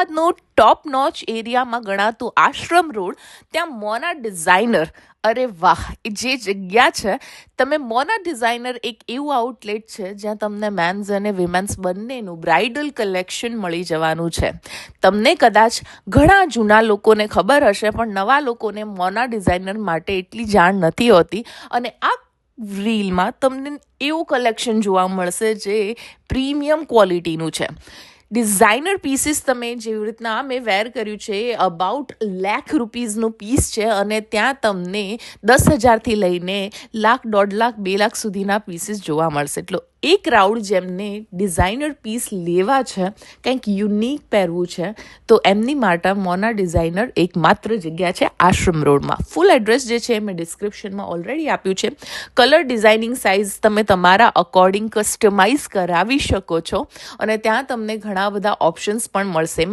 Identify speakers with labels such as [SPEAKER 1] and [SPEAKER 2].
[SPEAKER 1] અમદાવાદનો ટોપ notch એરિયામાં ગણાતું આશ્રમ road, ત્યાં મોના designer, અરે વાહ, એ જે જગ્યા છે, તમે મોના ડિઝાઇનર એક એવું આઉટલેટ છે જ્યાં તમને મેન્સ અને વિમેન્સ બંનેનું બ્રાઇડલ કલેક્શન મળી જવાનું છે. તમને કદાચ ઘણા જૂના લોકોને ખબર હશે, પણ નવા લોકોને મોના ડિઝાઇનર માટે એટલી જાણ નથી હોતી. અને આ રીલમાં તમને એવું કલેક્શન જોવા મળશે જે પ્રીમિયમ ક્વોલિટીનું છે. ડિઝાઇનર પીસીસ તમે જેવી રીતના મેં વેર કર્યું છે એ અબાઉટ ₹1,00,000 પીસ છે, અને ત્યાં તમને 10,000થી લઈને 1,00,000, 1.5 લાખ, 2 લાખ સુધીના પીસીસ જોવા મળશે. એટલે એ ક્રાઉડ જેમને ડિઝાઇનર પીસ લેવા છે, કંઈક યુનિક પહેરવું છે, તો એમની માટે મોના ડિઝાઇનર એકમાત્ર જગ્યા છે આશ્રમ રોડમાં. ફૂલ એડ્રેસ જે છે મેં ડિસ્ક્રિપ્શનમાં ઓલરેડી આપ્યું છે. કલર, ડિઝાઇનિંગ, સાઇઝ તમે તમારા અકોર્ડિંગ કસ્ટમાઇઝ કરાવી શકો છો, અને ત્યાં તમને ઘણા બધા ઓપ્શન્સ પણ મળશે.